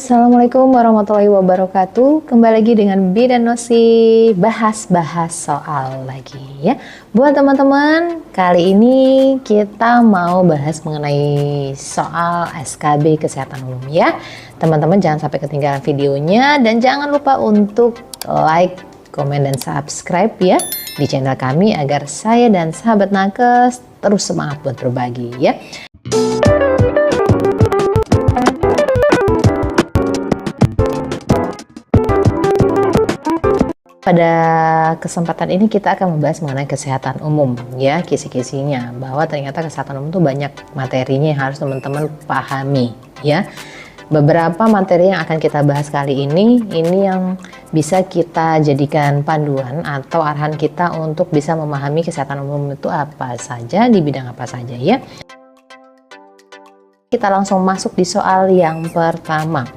Assalamualaikum warahmatullahi wabarakatuh. Kembali lagi dengan Bidan Nosi, bahas-bahas soal lagi ya. Buat teman-teman, kali ini kita mau bahas mengenai soal SKB Kesehatan Umum ya. Teman-teman jangan sampai ketinggalan videonya dan jangan lupa untuk like, komen, dan subscribe ya di channel kami agar saya dan sahabat nakes terus semangat buat berbagi ya. Pada kesempatan ini kita akan membahas mengenai kesehatan umum ya, kisi-kisinya bahwa ternyata kesehatan umum itu banyak materinya yang harus teman-teman pahami ya. Beberapa materi yang akan kita bahas kali ini yang bisa kita jadikan panduan atau arahan kita untuk bisa memahami kesehatan umum itu apa saja, di bidang apa saja ya. Kita langsung masuk di soal yang pertama.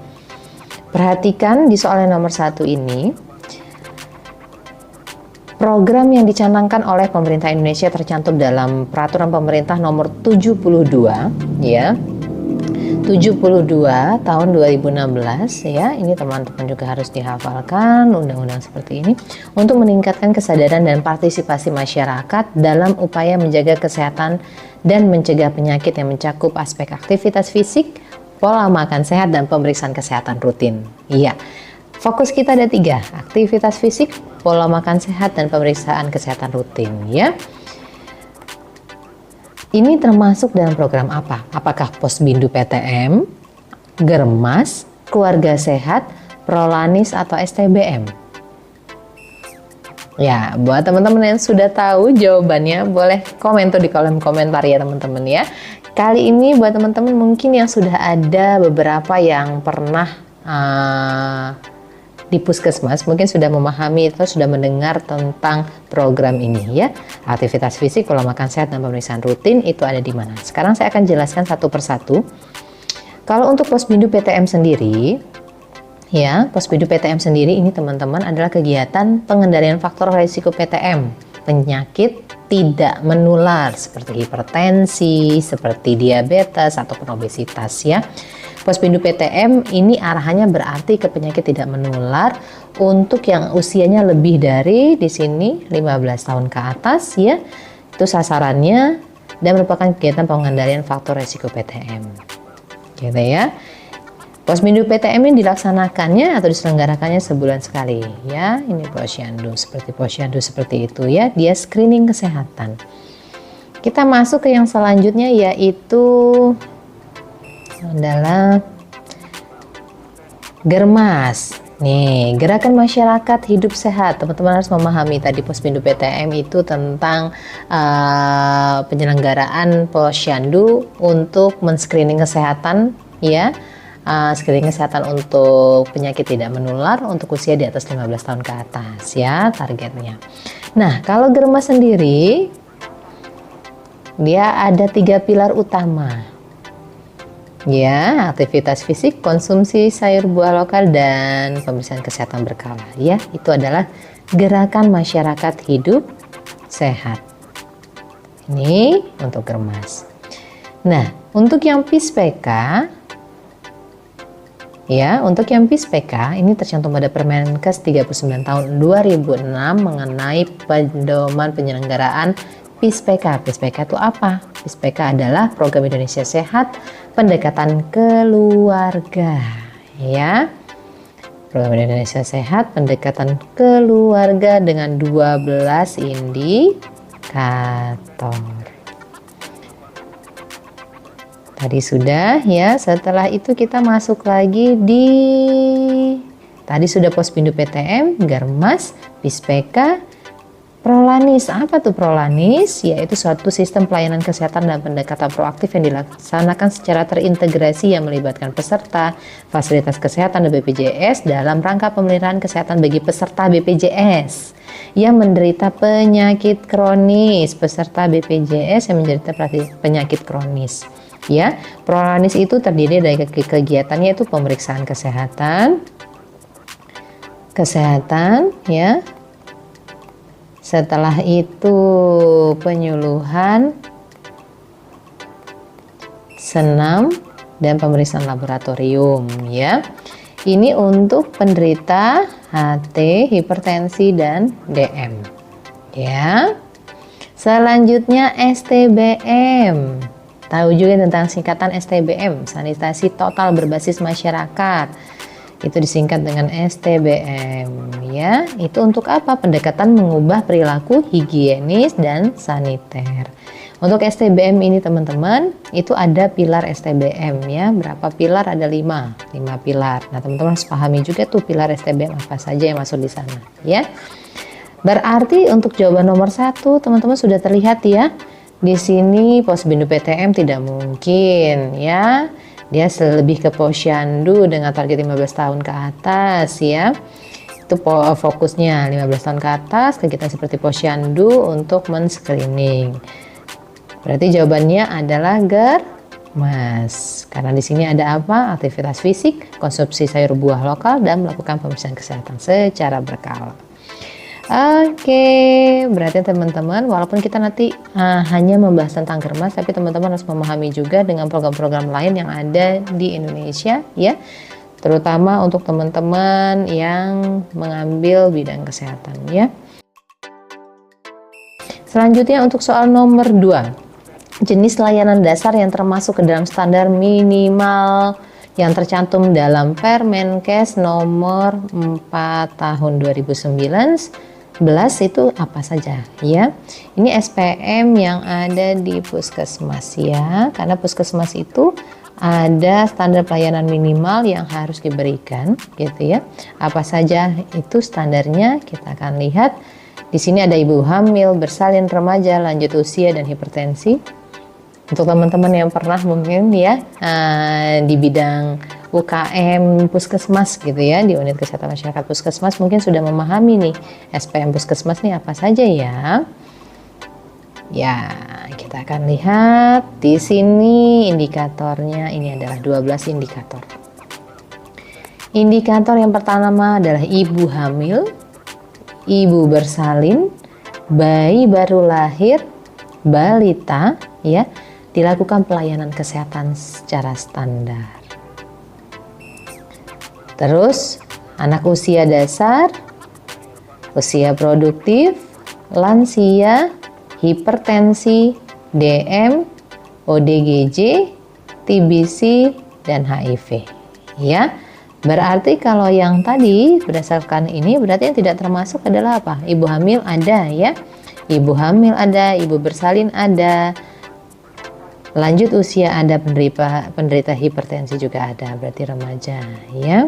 Perhatikan di soal yang nomor 1 ini. Program yang dicanangkan oleh pemerintah Indonesia tercantum dalam Peraturan Pemerintah Nomor 72 ya. 72 tahun 2016 ya. Ini teman-teman juga harus dihafalkan undang-undang seperti ini untuk meningkatkan kesadaran dan partisipasi masyarakat dalam upaya menjaga kesehatan dan mencegah penyakit yang mencakup aspek aktivitas fisik, pola makan sehat, dan pemeriksaan kesehatan rutin. Iya. Fokus kita ada 3, aktivitas fisik, pola makan sehat, dan pemeriksaan kesehatan rutin ya. Ini termasuk dalam program apa? Apakah Posbindu PTM, Germas, Keluarga Sehat, Prolanis, atau STBM? Ya, buat teman-teman yang sudah tahu jawabannya, boleh komen tuh di kolom komentar ya teman-teman ya. Kali ini buat teman-teman mungkin yang sudah ada beberapa yang pernah di puskesmas mungkin sudah memahami atau sudah mendengar tentang program ini ya. Aktivitas fisik, pola makan sehat, dan pemeriksaan rutin itu ada di mana. Sekarang saya akan jelaskan satu persatu. Kalau untuk Posbindu PTM sendiri ya, Posbindu PTM sendiri ini teman-teman adalah kegiatan pengendalian faktor risiko PTM, penyakit tidak menular seperti hipertensi, seperti diabetes ataupun obesitas ya. Posbindu PTM ini arahannya berarti ke penyakit tidak menular untuk yang usianya lebih dari di sini 15 tahun ke atas ya. Itu sasarannya dan merupakan kegiatan pengendalian faktor risiko PTM. Gitu ya. Posbindu PTM ini dilaksanakannya atau diselenggarakannya sebulan sekali ya. Ini posyandu seperti itu ya. Dia screening kesehatan. Kita masuk ke yang selanjutnya yaitu adalah Germas. Nih, Gerakan Masyarakat Hidup Sehat. Teman-teman harus memahami tadi Posbindu PTM itu tentang penyelenggaraan posyandu untuk men-screening kesehatan ya. Screening kesehatan untuk penyakit tidak menular untuk usia di atas 15 tahun ke atas ya targetnya. Nah, kalau Germas sendiri dia ada 3 pilar utama. Ya, aktivitas fisik, konsumsi sayur buah lokal, dan pemeriksaan kesehatan berkala ya. Itu adalah Gerakan Masyarakat Hidup Sehat. Ini untuk Germas. Nah, untuk yang PIS-PK ya, untuk yang PIS-PK ini tercantum pada Permenkes 39 tahun 2006 mengenai pedoman penyelenggaraan PIS-PK. PIS-PK itu apa? PIS-PK adalah Program Indonesia Sehat Pendekatan Keluarga ya. Program Indonesia Sehat Pendekatan Keluarga dengan 12 indikator. Tadi sudah ya. Setelah itu kita masuk lagi di tadi sudah Posbindu PTM, Germas, PIS-PK, Prolanis. Apa tuh Prolanis? Yaitu suatu sistem pelayanan kesehatan dan pendekatan proaktif yang dilaksanakan secara terintegrasi yang melibatkan peserta, fasilitas kesehatan, dan BPJS dalam rangka pemeliharaan kesehatan bagi peserta BPJS yang menderita penyakit kronis. Peserta BPJS yang menderita penyakit kronis. Ya, Prolanis itu terdiri dari kegiatannya itu pemeriksaan kesehatan ya. Setelah itu penyuluhan, senam, dan pemeriksaan laboratorium ya. Ini untuk penderita HT, hipertensi dan DM ya. Selanjutnya STBM. Tahu juga tentang singkatan STBM, sanitasi total berbasis masyarakat. Itu disingkat dengan STBM ya. Itu untuk apa? Pendekatan mengubah perilaku higienis dan saniter. Untuk STBM ini teman-teman, itu ada pilar STBM ya. Berapa pilar? Ada 5 pilar. Nah, teman-teman harus pahami juga tuh pilar STBM apa saja yang masuk di sana ya. Berarti untuk jawaban nomor 1 teman-teman sudah terlihat ya. Di sini Posbindu PTM tidak mungkin ya. Dia lebih ke posyandu dengan target 15 tahun ke atas ya. Itu fokusnya 15 tahun ke atas, kegiatan seperti posyandu untuk men-screening. Berarti jawabannya adalah Germas. Karena di sini ada apa? Aktivitas fisik, konsumsi sayur buah lokal, dan melakukan pemeriksaan kesehatan secara berkala. Oke, berarti teman-teman, walaupun kita nanti hanya membahas tentang Germas, tapi teman-teman harus memahami juga dengan program-program lain yang ada di Indonesia, ya. Terutama untuk teman-teman yang mengambil bidang kesehatan, ya. Selanjutnya untuk soal nomor 2. Jenis layanan dasar yang termasuk ke dalam standar minimal yang tercantum dalam Permenkes nomor 4 tahun 2019 itu apa saja ya. Ini SPM yang ada di puskesmas ya, karena puskesmas itu ada standar pelayanan minimal yang harus diberikan gitu ya. Apa saja itu standarnya kita akan lihat. Di sini ada ibu hamil, bersalin, remaja, lanjut usia, dan hipertensi. Untuk teman-teman yang pernah mungkin ya di bidang UKM puskesmas gitu ya, di unit kesehatan masyarakat puskesmas mungkin sudah memahami nih SPM puskesmas nih apa saja ya. Ya, kita akan lihat di sini indikatornya. Ini adalah 12 indikator. Indikator yang pertama adalah ibu hamil, ibu bersalin, bayi baru lahir, balita ya. Dilakukan pelayanan kesehatan secara standar. Terus anak usia dasar, usia produktif, lansia, hipertensi, DM, ODGJ, TBC, dan HIV. Ya, berarti kalau yang tadi berdasarkan ini berarti yang tidak termasuk adalah apa? Ibu hamil ada ya, ibu hamil ada, ibu bersalin ada. Lanjut usia ada, penderita hipertensi juga ada, berarti remaja ya.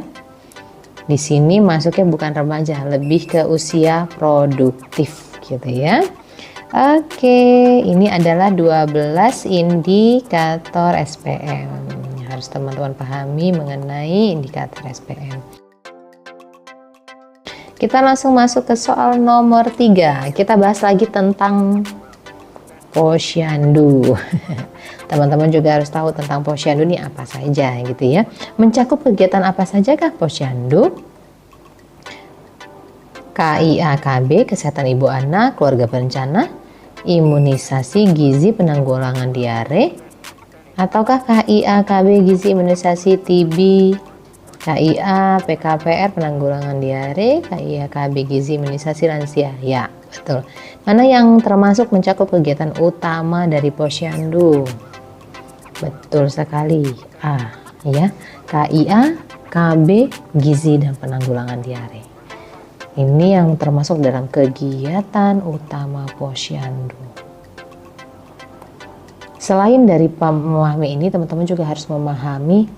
Di sini masuknya bukan remaja, lebih ke usia produktif gitu ya. Oke, ini adalah 12 indikator SPM. Harus teman-teman pahami mengenai indikator SPM. Kita langsung masuk ke soal nomor 3. Kita bahas lagi tentang posyandu. Teman-teman juga harus tahu tentang posyandu ini apa saja gitu ya. Mencakup kegiatan apa saja kah posyandu? KIA KB, kesehatan ibu anak, keluarga berencana, imunisasi gizi, penanggulangan diare, ataukah KIA KB gizi, imunisasi TB, KIA PKPR, penanggulangan diare, KIA KB gizi, imunisasi lansia? Ya, betul. Mana yang termasuk mencakup kegiatan utama dari posyandu? Betul sekali. A ya, KIA, KB, gizi dan penanggulangan diare. Ini yang termasuk dalam kegiatan utama posyandu. Selain dari memahami ini, teman-teman juga harus memahami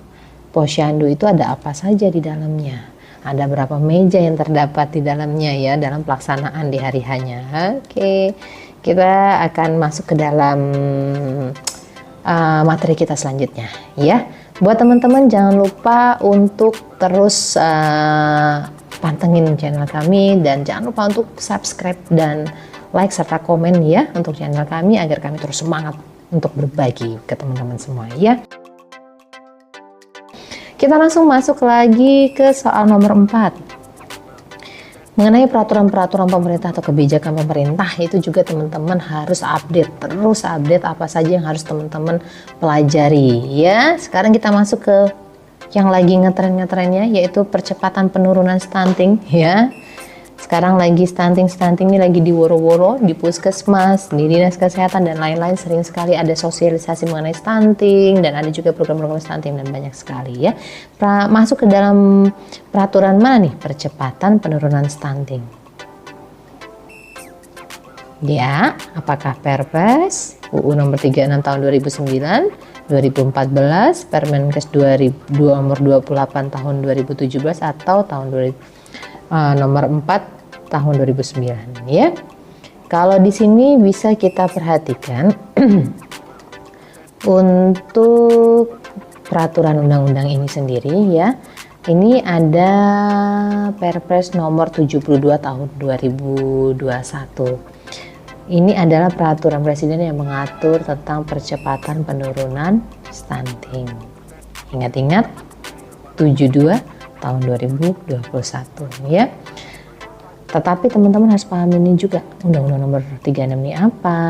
posyandu itu ada apa saja di dalamnya. Ada berapa meja yang terdapat di dalamnya ya dalam pelaksanaan di hari hanya. Oke, kita akan masuk ke dalam materi kita selanjutnya ya. Buat teman-teman jangan lupa untuk terus pantengin channel kami dan jangan lupa untuk subscribe dan like serta komen ya untuk channel kami agar kami terus semangat untuk berbagi ke teman-teman semua ya. Kita langsung masuk lagi ke soal nomor 4. Mengenai peraturan-peraturan pemerintah atau kebijakan pemerintah itu juga teman-teman harus terus update apa saja yang harus teman-teman pelajari ya. Sekarang kita masuk ke yang lagi ngetren-ngetrennya, yaitu percepatan penurunan stunting ya. Sekarang lagi stunting ini lagi diworo-woro di puskesmas, di dinas kesehatan dan lain-lain, sering sekali ada sosialisasi mengenai stunting dan ada juga program-program stunting dan banyak sekali ya. Masuk ke dalam peraturan mana nih? Percepatan penurunan stunting. Ya, apakah Perpres UU nomor 36 tahun 2009, 2014, Permenkes 2000 nomor 28 tahun 2017 atau tahun nomor 4 tahun 2009 ya. Kalau di sini bisa kita perhatikan untuk peraturan undang-undang ini sendiri ya. Ini ada Perpres nomor 72 tahun 2021. Ini adalah peraturan presiden yang mengatur tentang percepatan penurunan stunting. Ingat-ingat 72 tahun 2021 ya. Tetapi teman-teman harus paham ini juga, Undang-Undang nomor 36 ini apa,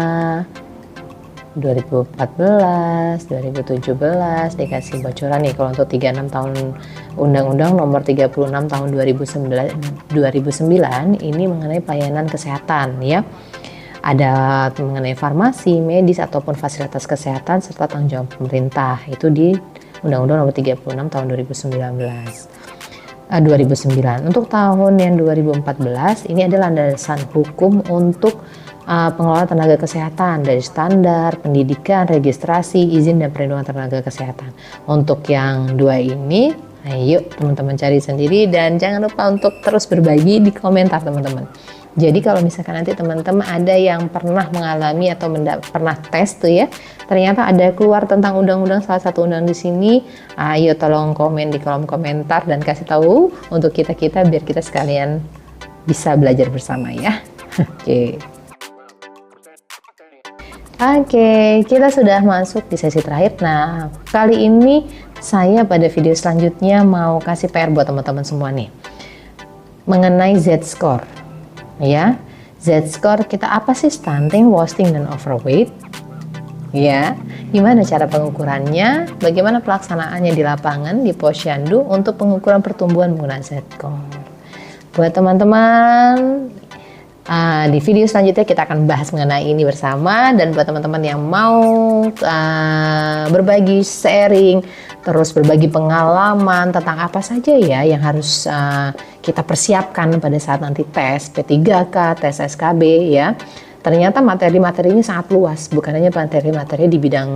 2014, 2017 dikasih bocoran nih. Kalau untuk 36 tahun Undang-Undang nomor 36 tahun 2009 ini mengenai pelayanan kesehatan ya. Ada mengenai farmasi, medis ataupun fasilitas kesehatan serta tanggung jawab pemerintah. Itu di Undang-Undang nomor 36 tahun 2009. Untuk tahun yang 2014 ini adalah landasan hukum untuk pengelolaan tenaga kesehatan dari standar, pendidikan, registrasi, izin dan perlindungan tenaga kesehatan. Untuk yang dua ini, ayo teman-teman cari sendiri dan jangan lupa untuk terus berbagi di komentar teman-teman. Jadi kalau misalkan nanti teman-teman ada yang pernah mengalami atau pernah tes tuh ya, ternyata ada keluar tentang undang-undang salah satu undang di sini, ayo tolong komen di kolom komentar dan kasih tahu untuk kita biar kita sekalian bisa belajar bersama ya. Oke, kita sudah masuk di sesi terakhir. Nah, kali ini saya pada video selanjutnya mau kasih PR buat teman-teman semua nih mengenai Z-score. Ya, Z-score kita apa sih? Stunting, wasting, dan overweight. Ya, gimana cara pengukurannya? Bagaimana pelaksanaannya di lapangan di Posyandu untuk pengukuran pertumbuhan menggunakan Z-score? Buat teman-teman, di video selanjutnya kita akan bahas mengenai ini bersama. Dan buat teman-teman yang mau berbagi, sharing, terus berbagi pengalaman tentang apa saja ya yang harus kita persiapkan pada saat nanti tes P3K, tes SKB ya. Ternyata materi-materinya sangat luas, bukan hanya materi-materi di bidang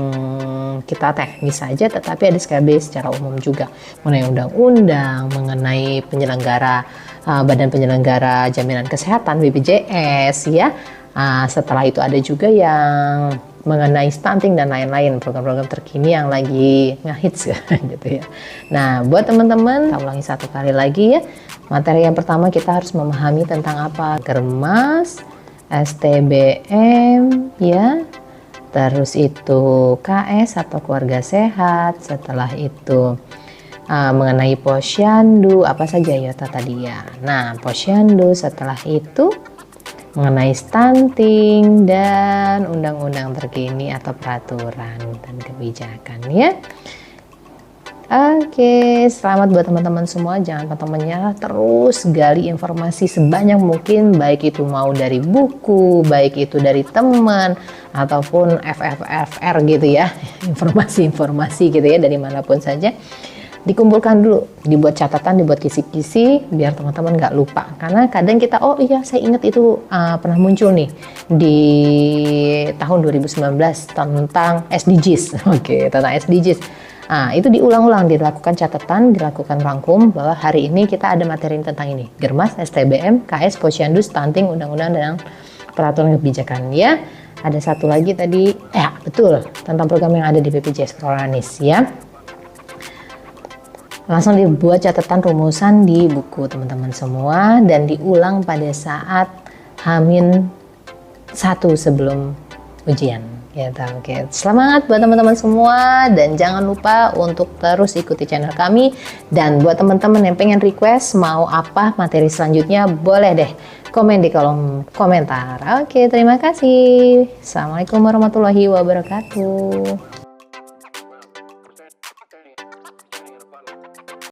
kita teknis saja, tetapi ada SKB secara umum juga mengenai undang-undang, mengenai penyelenggara Badan Penyelenggara Jaminan Kesehatan BPJS ya. Setelah itu ada juga yang mengenai stunting dan lain-lain, program-program terkini yang lagi ngehits gitu ya. Nah, buat teman-teman, kita ulangi satu kali lagi ya. Materi yang pertama kita harus memahami tentang apa? Germas, STBM ya. Terus itu KS atau keluarga sehat. Setelah itu mengenai Posyandu, apa saja ya tadi ya. Nah, Posyandu, setelah itu mengenai stunting dan undang-undang terkini atau peraturan dan kebijakan ya. Oke, selamat buat teman-teman semua. Jangan patah menyerah, terus gali informasi sebanyak mungkin, baik itu mau dari buku, baik itu dari teman ataupun FFR gitu ya, informasi-informasi gitu ya dari manapun saja. Dikumpulkan dulu, dibuat catatan, dibuat kisi-kisi biar teman-teman nggak lupa. Karena kadang kita, oh iya saya ingat itu pernah muncul nih di tahun 2019 tentang SDGs. Oke, tentang SDGs. Nah, itu diulang-ulang, dilakukan catatan, dilakukan rangkum bahwa hari ini kita ada materi tentang ini. Germas, STBM, KS, Posyandu, stunting, undang-undang dan peraturan kebijakan ya. Ada satu lagi tadi, ya betul, tentang program yang ada di BPJS Prolanis ya. Langsung dibuat catatan rumusan di buku teman-teman semua dan diulang pada saat H-1 sebelum ujian gitu. Oke, semangat buat teman-teman semua dan jangan lupa untuk terus ikuti channel kami. Dan buat teman-teman yang pengen request mau apa materi selanjutnya, boleh deh komen di kolom komentar. Oke, terima kasih. Assalamualaikum warahmatullahi wabarakatuh.